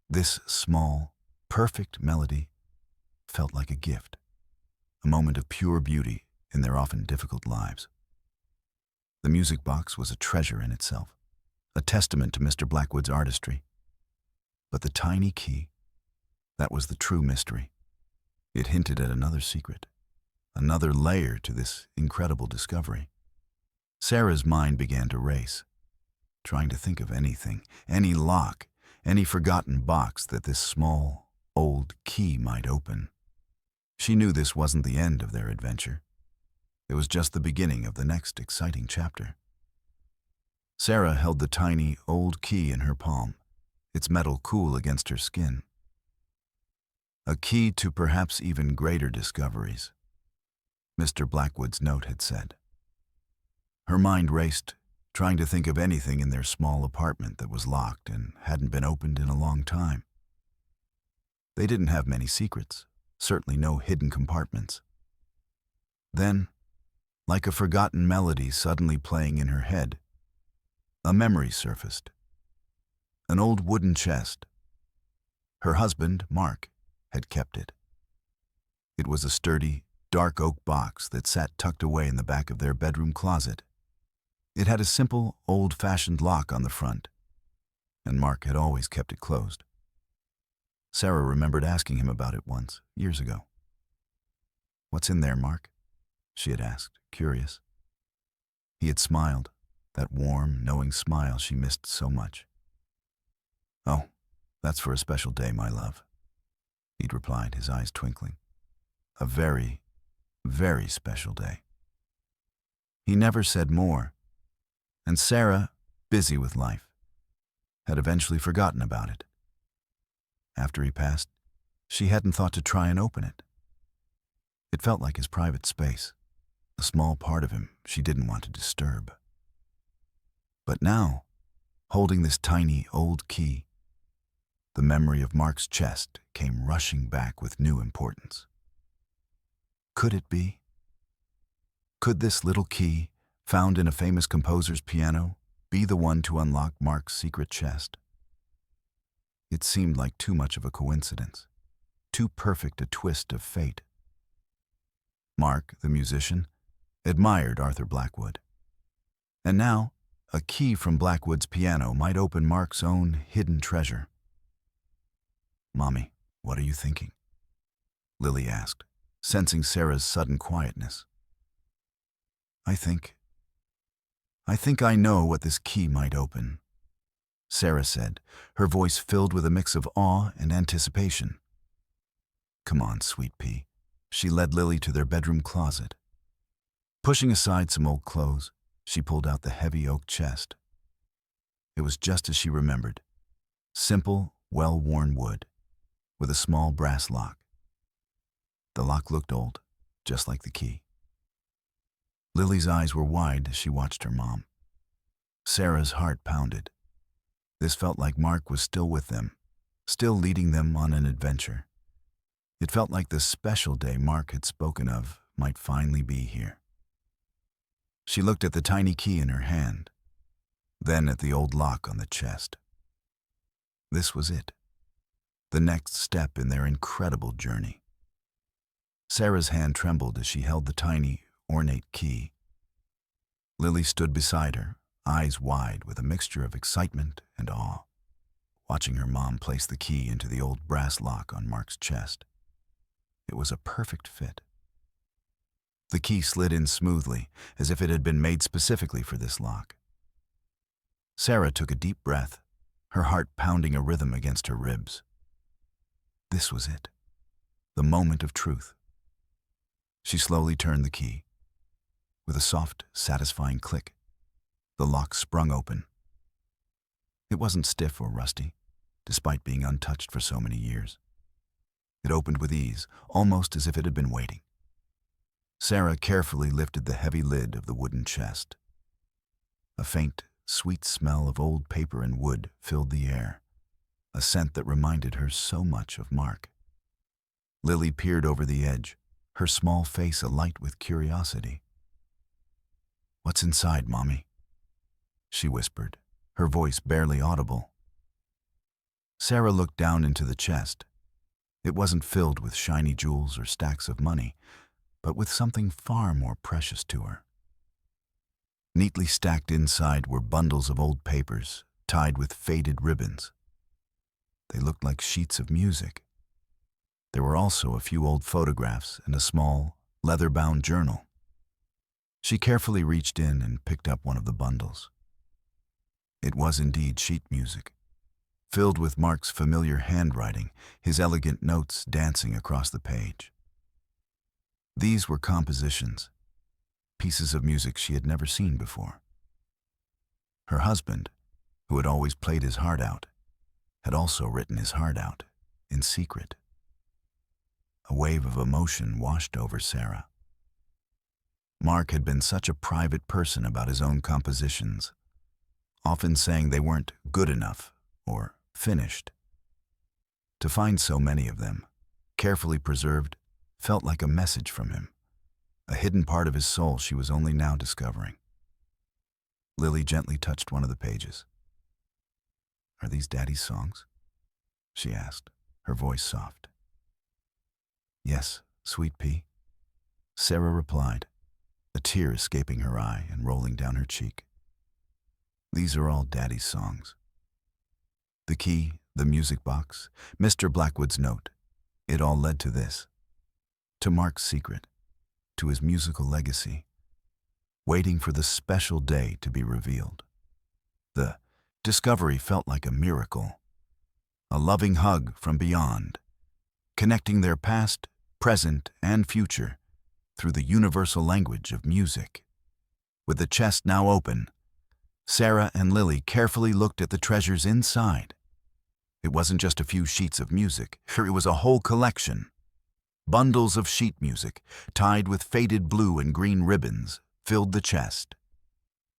A: This small, perfect melody felt like a gift, a moment of pure beauty in their often difficult lives. The music box was a treasure in itself, a testament to Mr. Blackwood's artistry. But the tiny key, that was the true mystery. It hinted at another secret, another layer to this incredible discovery. Sarah's mind began to race, trying to think of anything, any lock, any forgotten box that this small, old key might open. She knew this wasn't the end of their adventure. It was just the beginning of the next exciting chapter. Sarah held the tiny, old key in her palm, its metal cool against her skin. A key to perhaps even greater discoveries, Mr. Blackwood's note had said. Her mind raced, trying to think of anything in their small apartment that was locked and hadn't been opened in a long time. They didn't have many secrets, certainly no hidden compartments. Then, like a forgotten melody suddenly playing in her head, a memory surfaced. An old wooden chest. Her husband, Mark, had kept it. It was a sturdy, dark oak box that sat tucked away in the back of their bedroom closet. It had a simple, old-fashioned lock on the front, and Mark had always kept it closed. Sarah remembered asking him about it once, years ago. "What's in there, Mark?" she had asked, curious. He had smiled, that warm, knowing smile she missed so much. "Oh, that's for a special day, my love," he'd replied, his eyes twinkling. "A very, very special day." He never said more, and Sarah, busy with life, had eventually forgotten about it. After he passed, she hadn't thought to try and open it. It felt like his private space, a small part of him she didn't want to disturb. But now, holding this tiny old key, the memory of Mark's chest came rushing back with new importance. Could it be? Could this little key, found in a famous composer's piano, be the one to unlock Mark's secret chest? It seemed like too much of a coincidence, too perfect a twist of fate. Mark, the musician, admired Arthur Blackwood. And now, a key from Blackwood's piano might open Mark's own hidden treasure. "Mommy, what are you thinking?" Lily asked, sensing Sarah's sudden quietness. I think I know what this key might open," Sarah said, her voice filled with a mix of awe and anticipation. "Come on, sweet pea." She led Lily to their bedroom closet. Pushing aside some old clothes, she pulled out the heavy oak chest. It was just as she remembered. Simple, well-worn wood, with a small brass lock. The lock looked old, just like the key. Lily's eyes were wide as she watched her mom. Sarah's heart pounded. This felt like Mark was still with them, still leading them on an adventure. It felt like the special day Mark had spoken of might finally be here. She looked at the tiny key in her hand, then at the old lock on the chest. This was it, the next step in their incredible journey. Sarah's hand trembled as she held the tiny, ornate key. Lily stood beside her, eyes wide with a mixture of excitement and awe, watching her mom place the key into the old brass lock on Mark's chest. It was a perfect fit. The key slid in smoothly, as if it had been made specifically for this lock. Sarah took a deep breath, her heart pounding a rhythm against her ribs. This was it, the moment of truth. She slowly turned the key. With a soft, satisfying click, the lock sprung open. It wasn't stiff or rusty, despite being untouched for so many years. It opened with ease, almost as if it had been waiting. Sarah carefully lifted the heavy lid of the wooden chest. A faint, sweet smell of old paper and wood filled the air, a scent that reminded her so much of Mark. Lily peered over the edge, her small face alight with curiosity. "What's inside, Mommy?" she whispered, her voice barely audible. Sarah looked down into the chest. It wasn't filled with shiny jewels or stacks of money, but with something far more precious to her. Neatly stacked inside were bundles of old papers, tied with faded ribbons. They looked like sheets of music. There were also a few old photographs and a small, leather-bound journal. She carefully reached in and picked up one of the bundles. It was indeed sheet music, filled with Mark's familiar handwriting, his elegant notes dancing across the page. These were compositions, pieces of music she had never seen before. Her husband, who had always played his heart out, had also written his heart out, in secret. A wave of emotion washed over Sarah. Mark had been such a private person about his own compositions, often saying they weren't good enough or finished. To find so many of them, carefully preserved, felt like a message from him, a hidden part of his soul she was only now discovering. Lily gently touched one of the pages. "Are these Daddy's songs?" she asked, her voice soft. "Yes, sweet pea," Sarah replied, a tear escaping her eye and rolling down her cheek. "These are all Daddy's songs. The key, the music box, Mr. Blackwood's note, it all led to this, to Mark's secret, to his musical legacy, waiting for the special day to be revealed. The discovery felt like a miracle, a loving hug from beyond, connecting their past, present, and future through the universal language of music. With the chest now open, Sarah and Lily carefully looked at the treasures inside. It wasn't just a few sheets of music, it was a whole collection. Bundles of sheet music, tied with faded blue and green ribbons, filled the chest.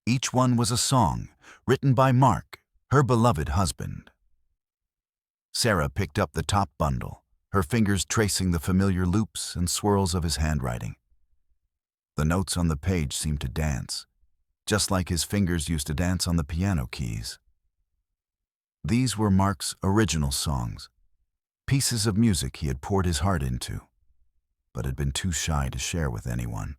A: Each one was a song, written by Mark, her beloved husband. Sarah picked up the top bundle, her fingers tracing the familiar loops and swirls of his handwriting. The notes on the page seemed to dance, just like his fingers used to dance on the piano keys. These were Mark's original songs, pieces of music he had poured his heart into, but had been too shy to share with anyone.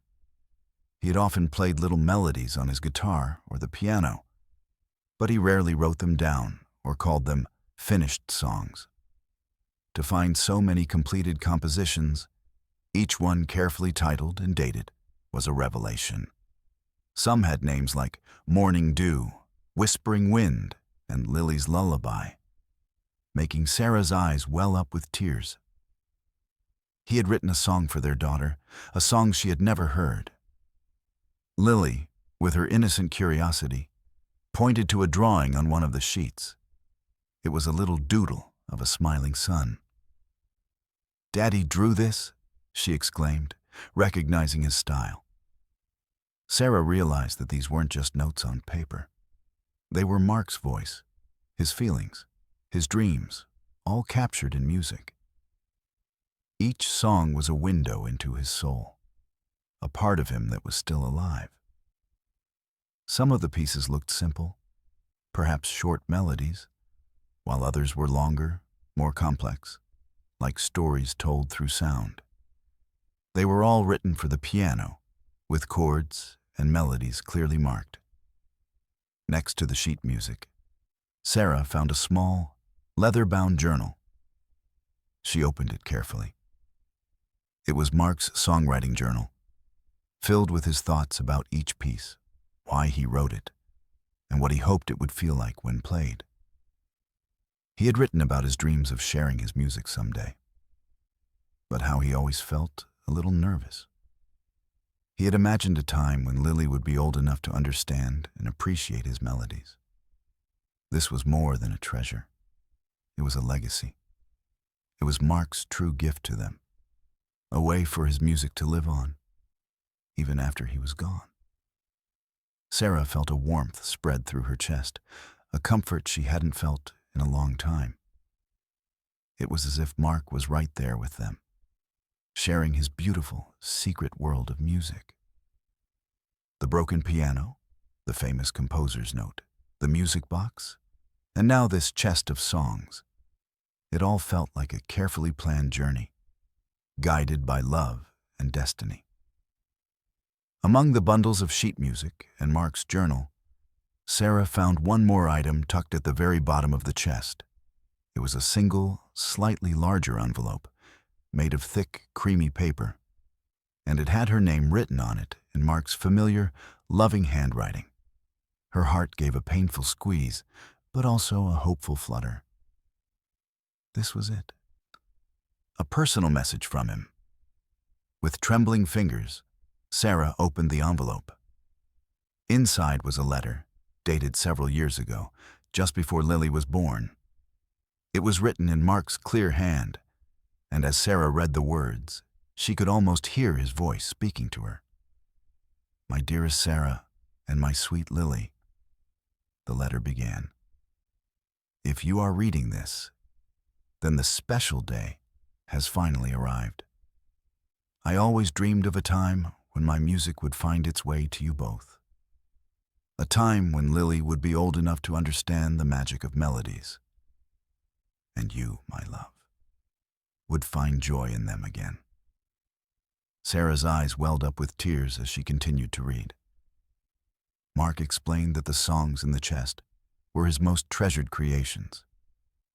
A: He had often played little melodies on his guitar or the piano, but he rarely wrote them down or called them finished songs. To find so many completed compositions, each one carefully titled and dated, was a revelation. Some had names like Morning Dew, Whispering Wind, and Lily's Lullaby, making Sarah's eyes well up with tears. He had written a song for their daughter, a song she had never heard. Lily, with her innocent curiosity, pointed to a drawing on one of the sheets. It was a little doodle of a smiling sun. "Daddy drew this?" she exclaimed, recognizing his style. Sarah realized that these weren't just notes on paper. They were Mark's voice, his feelings, his dreams, all captured in music. Each song was a window into his soul, a part of him that was still alive. Some of the pieces looked simple, perhaps short melodies, while others were longer, more complex, like stories told through sound. They were all written for the piano, with chords and melodies clearly marked. Next to the sheet music, Sarah found a small, leather-bound journal. She opened it carefully. It was Mark's songwriting journal, filled with his thoughts about each piece, why he wrote it, and what he hoped it would feel like when played. He had written about his dreams of sharing his music someday, but how he always felt a little nervous. He had imagined a time when Lily would be old enough to understand and appreciate his melodies. This was more than a treasure. It was a legacy. It was Mark's true gift to them, a way for his music to live on, even after he was gone. Sarah felt a warmth spread through her chest, a comfort she hadn't felt in a long time. It was as if Mark was right there with them, sharing his beautiful, secret world of music. The broken piano, the famous composer's note, the music box, and now this chest of songs. It all felt like a carefully planned journey, guided by love and destiny. Among the bundles of sheet music and Mark's journal, Sarah found one more item tucked at the very bottom of the chest. It was a single, slightly larger envelope, made of thick, creamy paper, and it had her name written on it in Mark's familiar, loving handwriting. Her heart gave a painful squeeze, but also a hopeful flutter. This was it. A personal message from him. With trembling fingers, Sarah opened the envelope. Inside was a letter, dated several years ago, just before Lily was born. It was written in Mark's clear hand, and as Sarah read the words, she could almost hear his voice speaking to her. "My dearest Sarah and my sweet Lily," the letter began. "If you are reading this, then the special day has finally arrived. I always dreamed of a time when my music would find its way to you both. A time when Lily would be old enough to understand the magic of melodies. And you, my love, would find joy in them again." Sarah's eyes welled up with tears as she continued to read. Mark explained that the songs in the chest were his most treasured creations,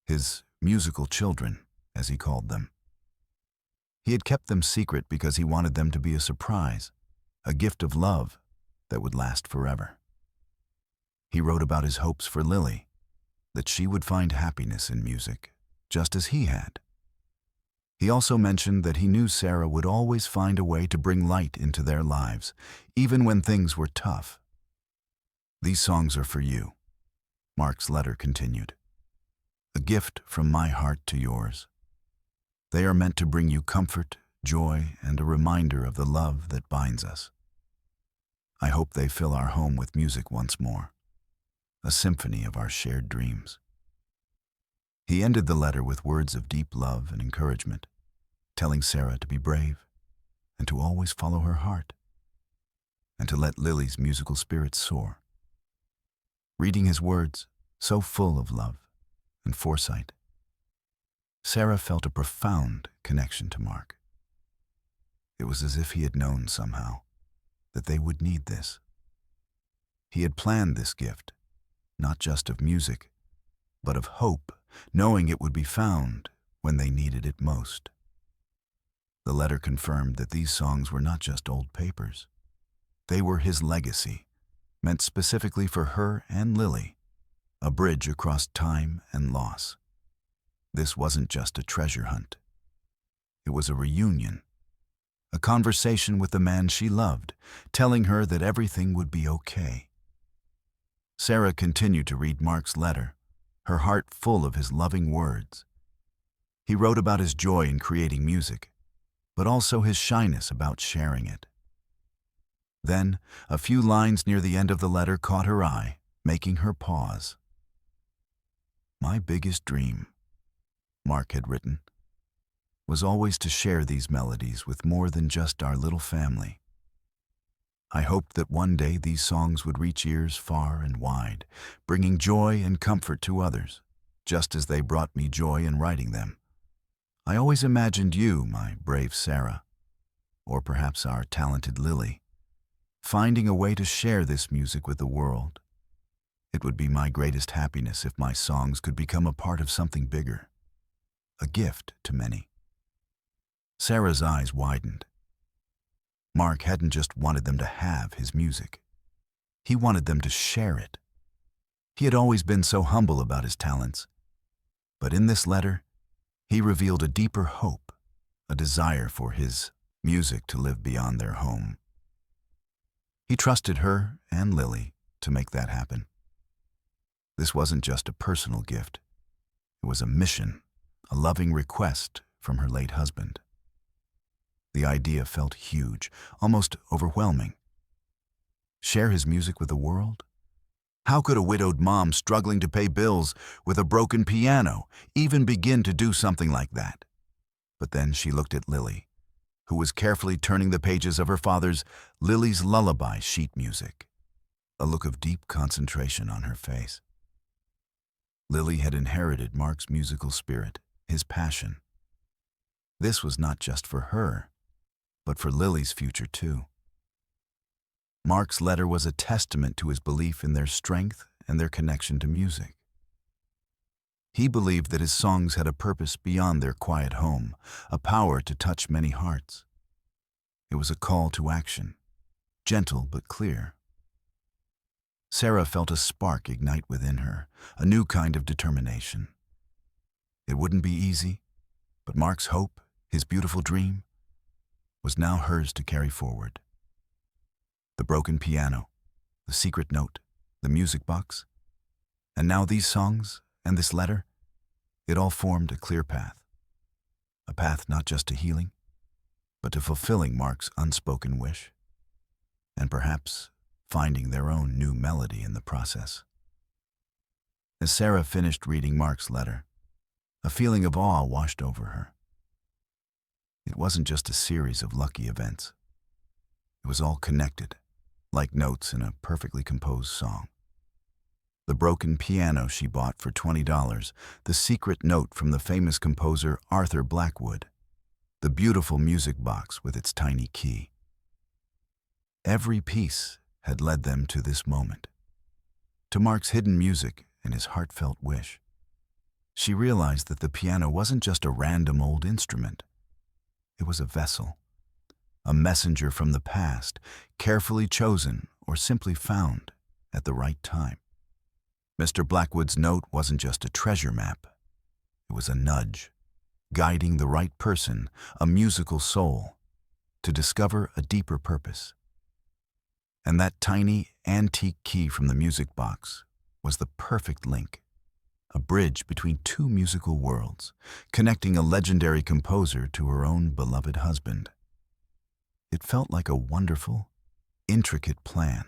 A: his musical children, as he called them. He had kept them secret because he wanted them to be a surprise, a gift of love that would last forever. He wrote about his hopes for Lily, that she would find happiness in music, just as he had. He also mentioned that he knew Sarah would always find a way to bring light into their lives, even when things were tough. "These songs are for you," Mark's letter continued. "A gift from my heart to yours. They are meant to bring you comfort, joy, and a reminder of the love that binds us. I hope they fill our home with music once more, a symphony of our shared dreams." He ended the letter with words of deep love and encouragement, telling Sarah to be brave and to always follow her heart, and to let Lily's musical spirit soar. Reading his words, so full of love and foresight, Sarah felt a profound connection to Mark. It was as if he had known somehow that they would need this. He had planned this gift, not just of music, but of hope, knowing it would be found when they needed it most. The letter confirmed that these songs were not just old papers. They were his legacy, meant specifically for her and Lily, a bridge across time and loss. This wasn't just a treasure hunt. It was a reunion, a conversation with the man she loved, telling her that everything would be okay. Sarah continued to read Mark's letter, her heart full of his loving words. He wrote about his joy in creating music, but also his shyness about sharing it. Then, a few lines near the end of the letter caught her eye, making her pause. "My biggest dream," Mark had written, "was always to share these melodies with more than just our little family. I hoped that one day these songs would reach ears far and wide, bringing joy and comfort to others, just as they brought me joy in writing them. I always imagined you, my brave Sarah, or perhaps our talented Lily, finding a way to share this music with the world. It would be my greatest happiness if my songs could become a part of something bigger, a gift to many." Sarah's eyes widened. Mark hadn't just wanted them to have his music. He wanted them to share it. He had always been so humble about his talents. But in this letter, he revealed a deeper hope, a desire for his music to live beyond their home. He trusted her and Lily to make that happen. This wasn't just a personal gift. It was a mission, a loving request from her late husband. The idea felt huge, almost overwhelming. Share his music with the world? How could a widowed mom struggling to pay bills with a broken piano even begin to do something like that? But then she looked at Lily, who was carefully turning the pages of her father's Lily's Lullaby sheet music, a look of deep concentration on her face. Lily had inherited Mark's musical spirit, his passion. This was not just for her, but for Lily's future too. Mark's letter was a testament to his belief in their strength and their connection to music. He believed that his songs had a purpose beyond their quiet home, a power to touch many hearts. It was a call to action, gentle but clear. Sarah felt a spark ignite within her, a new kind of determination. It wouldn't be easy, but Mark's hope, his beautiful dream, was now hers to carry forward. The broken piano, the secret note, the music box, and now these songs and this letter, it all formed a clear path. a path not just to healing, but to fulfilling Mark's unspoken wish, and perhaps finding their own new melody in the process. As Sarah finished reading Mark's letter, a feeling of awe washed over her. It wasn't just a series of lucky events. It was all connected, like notes in a perfectly composed song. The broken piano she bought for $20, the secret note from the famous composer Arthur Blackwood, the beautiful music box with its tiny key. Every piece had led them to this moment, to Mark's hidden music and his heartfelt wish. She realized that the piano wasn't just a random old instrument. It was a vessel, a messenger from the past, carefully chosen or simply found at the right time. Mr. Blackwood's note wasn't just a treasure map. It was a nudge, guiding the right person, a musical soul, to discover a deeper purpose. And that tiny, antique key from the music box was the perfect link, a bridge between two musical worlds, connecting a legendary composer to her own beloved husband. It felt like a wonderful, intricate plan,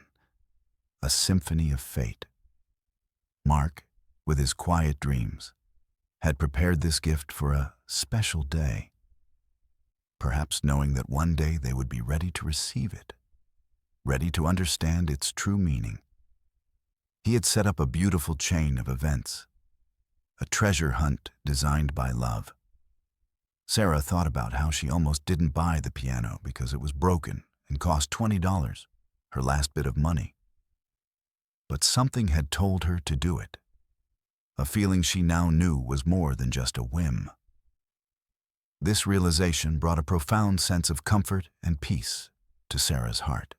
A: a symphony of fate. Mark, with his quiet dreams, had prepared this gift for a special day, perhaps knowing that one day they would be ready to receive it, ready to understand its true meaning. He had set up a beautiful chain of events, a treasure hunt designed by love. Sarah thought about how she almost didn't buy the piano because it was broken and cost $20, her last bit of money. But something had told her to do it, a feeling she now knew was more than just a whim. This realization brought a profound sense of comfort and peace to Sarah's heart.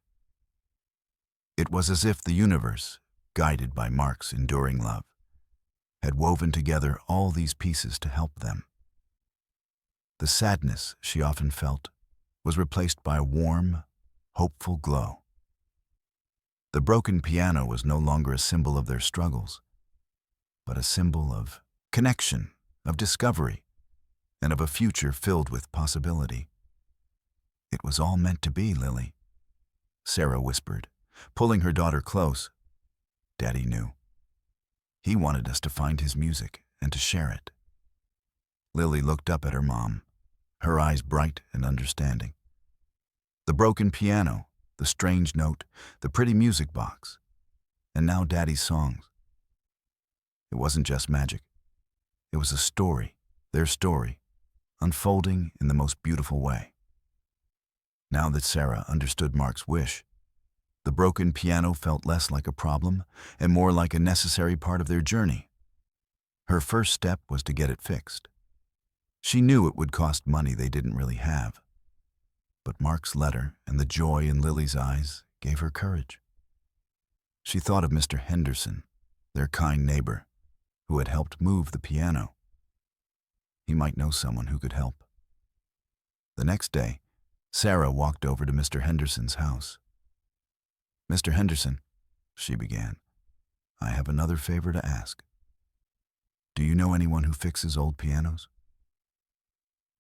A: It was as if the universe, guided by Mark's enduring love, had woven together all these pieces to help them. The sadness she often felt was replaced by a warm, hopeful glow. The broken piano was no longer a symbol of their struggles, but a symbol of connection, of discovery, and of a future filled with possibility. "It was all meant to be, Lily," Sarah whispered, pulling her daughter close. Daddy knew. He wanted us to find his music and to share it. Lily looked up at her mom, her eyes bright and understanding. The broken piano, the strange note, the pretty music box, and now Daddy's songs. It wasn't just magic. It was a story, their story, unfolding in the most beautiful way. Now that Sarah understood Mark's wish, the broken piano felt less like a problem and more like a necessary part of their journey. Her first step was to get it fixed. She knew it would cost money they didn't really have. But Mark's letter and the joy in Lily's eyes gave her courage. She thought of Mr. Henderson, their kind neighbor, who had helped move the piano. He might know someone who could help. The next day, Sarah walked over to Mr. Henderson's house. "Mr. Henderson," she began, "I have another favor to ask. Do you know anyone who fixes old pianos?"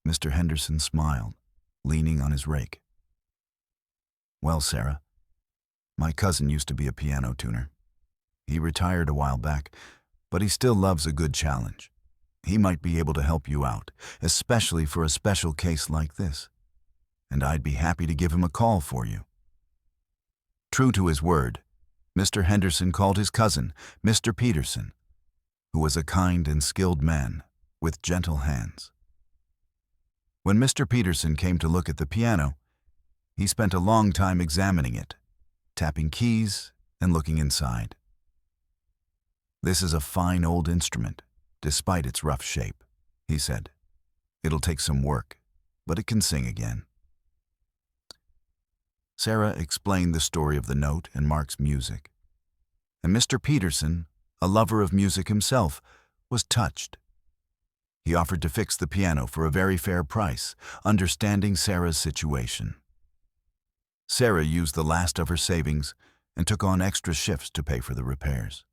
A: Mr. Henderson smiled, leaning on his rake. "Well, Sarah, my cousin used to be a piano tuner. He retired a while back, but he still loves a good challenge. He might be able to help you out, especially for a special case like this, and I'd be happy to give him a call for you." True to his word, Mr. Henderson called his cousin, Mr. Peterson, who was a kind and skilled man with gentle hands. When Mr. Peterson came to look at the piano, he spent a long time examining it, tapping keys and looking inside. "This is a fine old instrument, despite its rough shape," he said. "It'll take some work, but it can sing again." Sarah explained the story of the note and Mark's music, and Mr. Peterson, a lover of music himself, was touched. He offered to fix the piano for a very fair price, understanding Sarah's situation. Sarah used the last of her savings and took on extra shifts to pay for the repairs.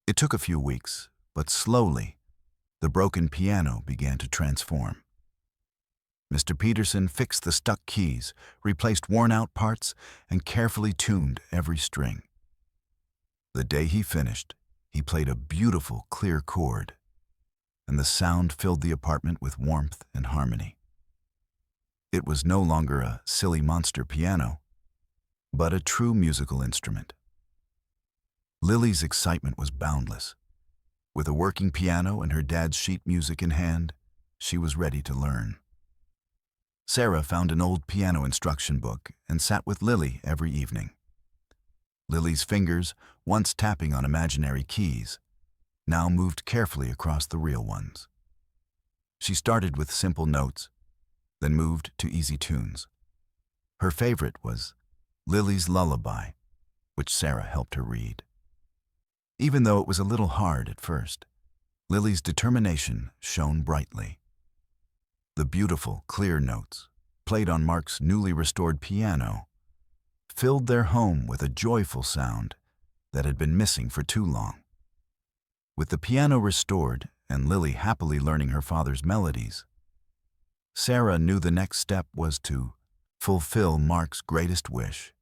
A: It took a few weeks, but slowly, the broken piano began to transform. Mr. Peterson fixed the stuck keys, replaced worn-out parts, and carefully tuned every string. The day he finished, he played a beautiful, clear chord, and the sound filled the apartment with warmth and harmony. It was no longer a silly monster piano, but a true musical instrument. Lily's excitement was boundless. With a working piano and her dad's sheet music in hand, she was ready to learn. Sarah found an old piano instruction book and sat with Lily every evening. Lily's fingers, once tapping on imaginary keys, now moved carefully across the real ones. She started with simple notes, then moved to easy tunes. Her favorite was Lily's Lullaby, which Sarah helped her read. Even though it was a little hard at first, Lily's determination shone brightly. The beautiful, clear notes, played on Mark's newly restored piano, filled their home with a joyful sound that had been missing for too long. With the piano restored and Lily happily learning her father's melodies, Sarah knew the next step was to fulfill Mark's greatest wish,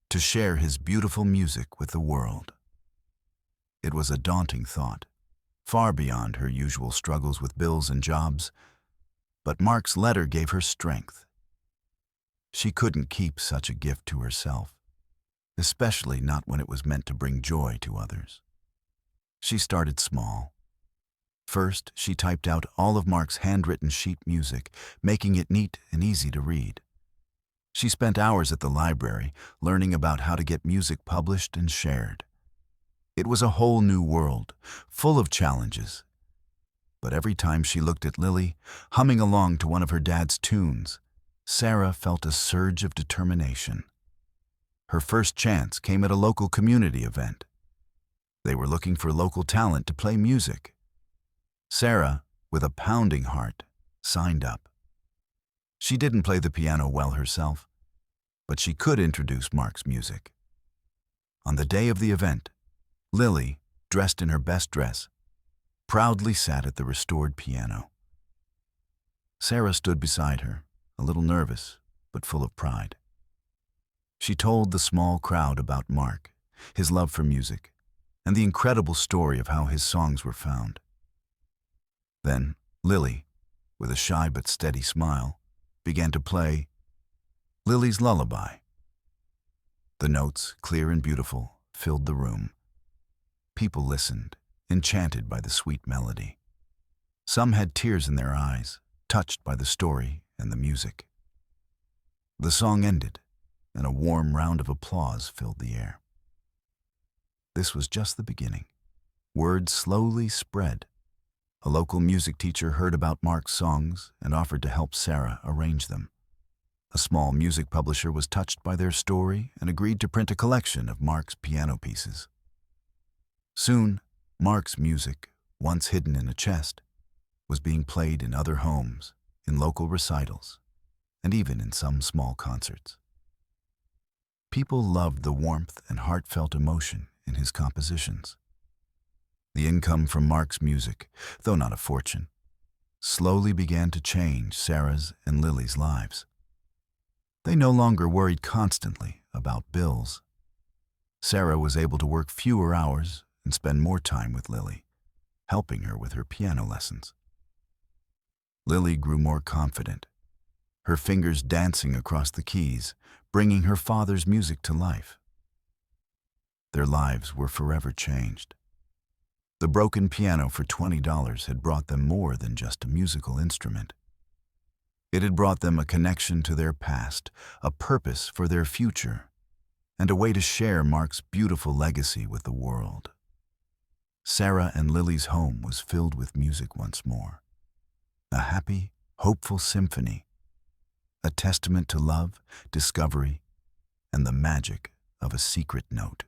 A: to share his beautiful music with the world. It was a daunting thought, far beyond her usual struggles with bills and jobs, but Mark's letter gave her strength. She couldn't keep such a gift to herself, especially not when it was meant to bring joy to others. She started small. First, she typed out all of Mark's handwritten sheet music, making it neat and easy to read. She spent hours at the library, learning about how to get music published and shared. It was a whole new world, full of challenges. But every time she looked at Lily, humming along to one of her dad's tunes, Sarah felt a surge of determination. Her first chance came at a local community event. They were looking for local talent to play music. Sarah, with a pounding heart, signed up. She didn't play the piano well herself, but she could introduce Mark's music. On the day of the event, Lily, dressed in her best dress, proudly sat at the restored piano. Sarah stood beside her, a little nervous, but full of pride. She told the small crowd about Mark, his love for music, and the incredible story of how his songs were found. Then Lily, with a shy but steady smile, began to play Lily's Lullaby. The notes, clear and beautiful, filled the room. People listened, enchanted by the sweet melody. Some had tears in their eyes, touched by the story and the music. The song ended, and a warm round of applause filled the air. This was just the beginning. Word slowly spread. A local music teacher heard about Mark's songs and offered to help Sarah arrange them. A small music publisher was touched by their story and agreed to print a collection of Mark's piano pieces. Soon, Mark's music, once hidden in a chest, was being played in other homes, in local recitals, and even in some small concerts. People loved the warmth and heartfelt emotion in his compositions. The income from Mark's music, though not a fortune, slowly began to change Sarah's and Lily's lives. They no longer worried constantly about bills. Sarah was able to work fewer hours and spend more time with Lily, helping her with her piano lessons. Lily grew more confident, her fingers dancing across the keys, bringing her father's music to life. Their lives were forever changed. The broken piano for $20 had brought them more than just a musical instrument. It had brought them a connection to their past, a purpose for their future, and a way to share Mark's beautiful legacy with the world. Sarah and Lily's home was filled with music once more. A happy, hopeful symphony, a testament to love, discovery, and the magic of a secret note.